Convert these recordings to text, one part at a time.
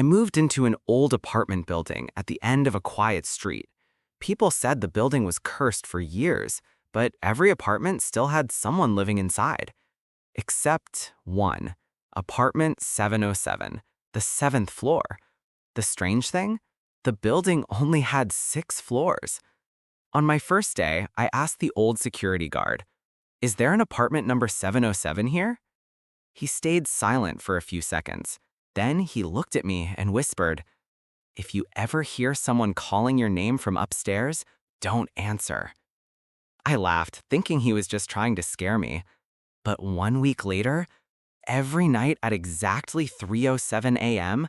moved into an old apartment building at the end of a quiet street. People said the building was cursed for years, but every apartment still had someone living inside. Except one, apartment 707, the seventh floor. The strange thing? The building only had 6 floors. On my first day, I asked the old security guard, "Is there an apartment number 707 here?" He stayed silent for a few seconds. Then he looked at me and whispered, "If you ever hear someone calling your name from upstairs, don't answer." I laughed, thinking he was just trying to scare me. But 1 week later, every night at exactly 3:07 a.m.,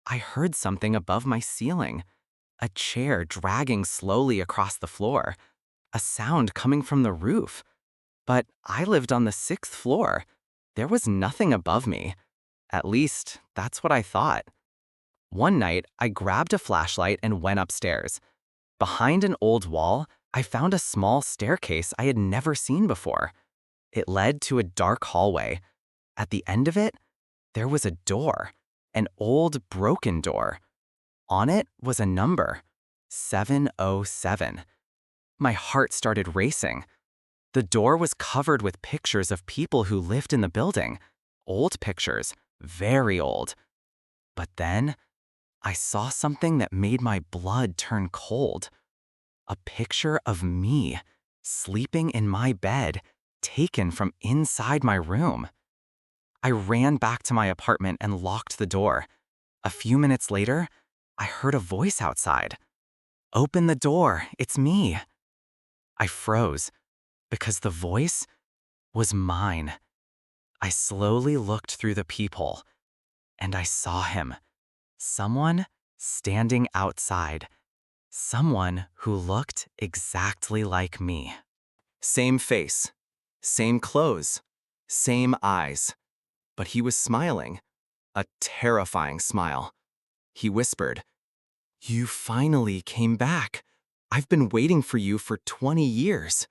I heard something above my ceiling. A chair dragging slowly across the floor. A sound coming from the roof. But I lived on the 6th floor. There was nothing above me. At least, that's what I thought. One night, I grabbed a flashlight and went upstairs. Behind an old wall, I found a small staircase I had never seen before. It led to a dark hallway. At the end of it, there was a door, an old broken door. On it was a number, 707. My heart started racing. The door was covered with pictures of people who lived in the building. Old pictures, very old. But then, I saw something that made my blood turn cold. A picture of me, sleeping in my bed, taken from inside my room. I ran back to my apartment and locked the door. A few minutes later, I heard a voice outside. "Open the door, it's me." I froze, because the voice was mine. I slowly looked through the peephole, and I saw him. Someone standing outside. Someone who looked exactly like me. Same face, same clothes, same eyes. But he was smiling, a terrifying smile. He whispered, "You finally came back. I've been waiting for you for 20 years.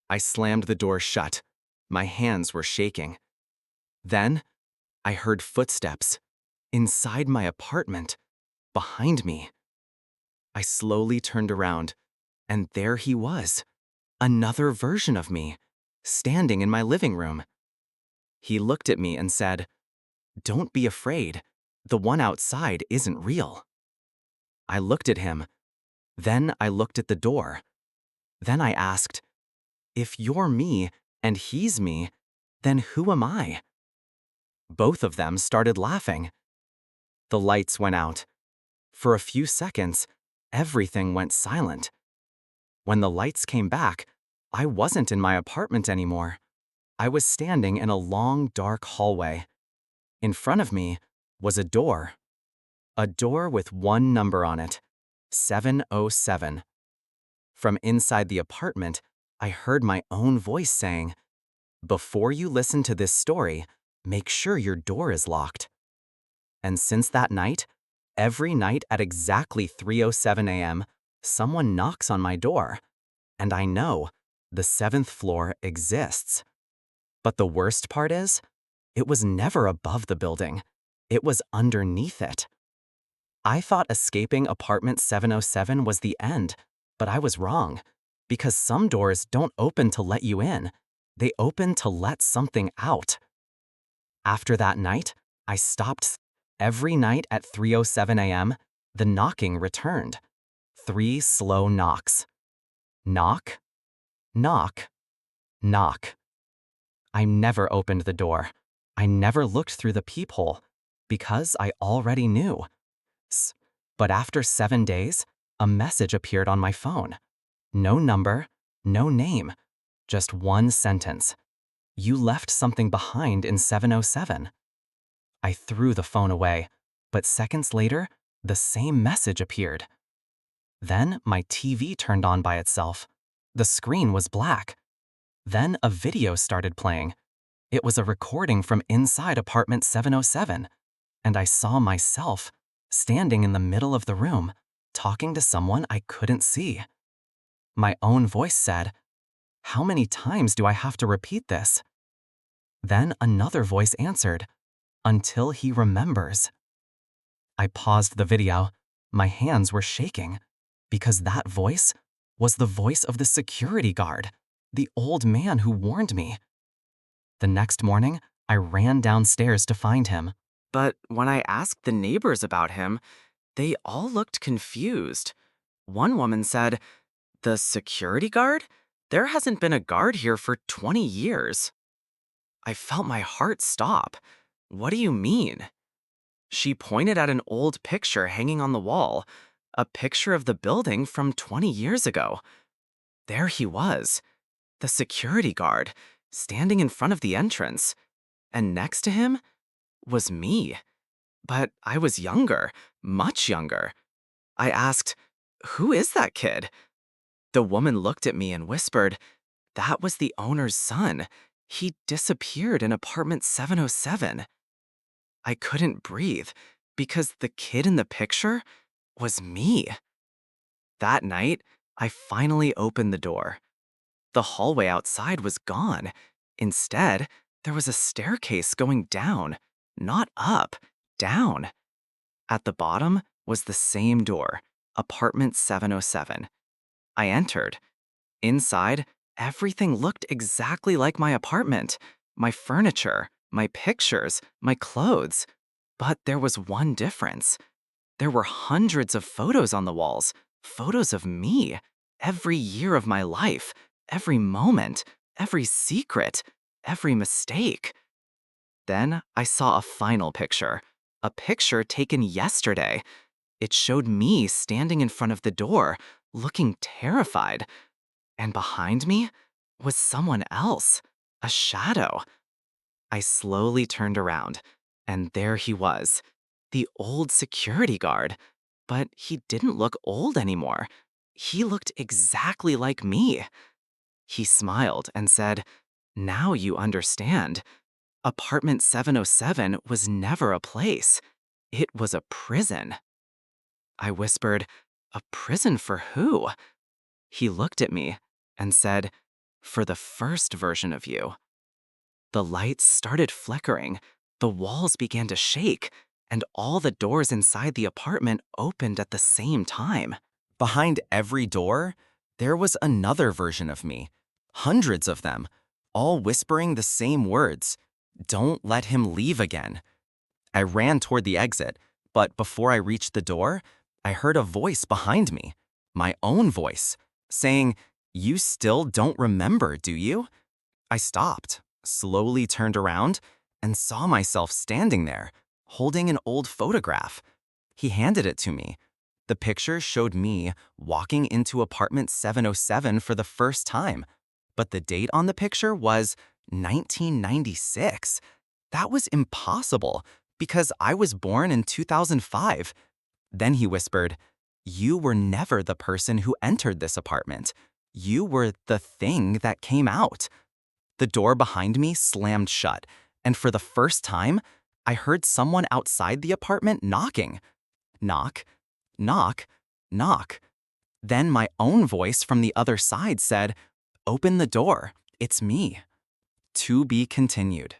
I slammed the door shut. My hands were shaking. Then, I heard footsteps. Inside my apartment. Behind me. I slowly turned around, and there he was. Another version of me, standing in my living room. He looked at me and said, "Don't be afraid. The one outside isn't real." I looked at him. Then I looked at the door. Then I asked, "If you're me and he's me, then who am I?" Both of them started laughing. The lights went out. For a few seconds, everything went silent. When the lights came back, I wasn't in my apartment anymore. I was standing in a long, dark hallway. In front of me was a door. A door with one number on it, 707. From inside the apartment, I heard my own voice saying, "Before you listen to this story, make sure your door is locked." And since that night, every night at exactly 3:07 a.m., someone knocks on my door, and I know the 7th floor exists. But the worst part is, it was never above the building. It was underneath it. I thought escaping apartment 707 was the end, but I was wrong, because some doors don't open to let you in. They open to let something out. After that night, I stopped. Every night at 3:07 a.m., the knocking returned. 3 slow knocks. Knock, knock, knock. I never opened the door. I never looked through the peephole, because I already knew. But after 7 days, a message appeared on my phone. No number, no name, just one sentence. "You left something behind in 707. I threw the phone away, but seconds later, the same message appeared. Then my TV turned on by itself. The screen was black. Then a video started playing. It was a recording from inside apartment 707, and I saw myself standing in the middle of the room, talking to someone I couldn't see. My own voice said, "How many times do I have to repeat this?" Then another voice answered, "Until he remembers." I paused the video. My hands were shaking because that voice was the voice of the security guard, the old man who warned me. The next morning, I ran downstairs to find him. But when I asked the neighbors about him, they all looked confused. One woman said, "The security guard? There hasn't been a guard here for 20 years." I felt my heart stop. "What do you mean?" She pointed at an old picture hanging on the wall, a picture of the building from 20 years ago. There he was, the security guard, standing in front of the entrance. And next to him was me. But I was younger, much younger. I asked, "Who is that kid?" The woman looked at me and whispered, "That was the owner's son. He disappeared in apartment 707. I couldn't breathe because the kid in the picture was me. That night, I finally opened the door. The hallway outside was gone. Instead, there was a staircase going down, not up, down. At the bottom was the same door, apartment 707. I entered. Inside, everything looked exactly like my apartment. My furniture, my pictures, my clothes. But there was one difference. There were hundreds of photos on the walls, photos of me, every year of my life, every moment, every secret, every mistake. Then I saw a final picture, a picture taken yesterday. It showed me standing in front of the door, looking terrified. And behind me was someone else, a shadow. I slowly turned around, and there he was, the old security guard. But he didn't look old anymore. He looked exactly like me. He smiled and said, "Now you understand. Apartment 707 was never a place. It was a prison." I whispered, "A prison for who?" He looked at me and said, "For the first version of you." The lights started flickering, the walls began to shake, and all the doors inside the apartment opened at the same time. Behind every door, there was another version of me. Hundreds of them, all whispering the same words. "Don't let him leave again." I ran toward the exit, but before I reached the door, I heard a voice behind me, my own voice, saying, "You still don't remember, do you?" I stopped, slowly turned around, and saw myself standing there, holding an old photograph. He handed it to me. The picture showed me walking into apartment 707 for the first time, but the date on the picture was 1996. That was impossible because I was born in 2005. Then he whispered, "You were never the person who entered this apartment. You were the thing that came out." The door behind me slammed shut, and for the first time, I heard someone outside the apartment knocking. Knock, knock, knock. Then my own voice from the other side said, "Open the door. It's me." To be continued.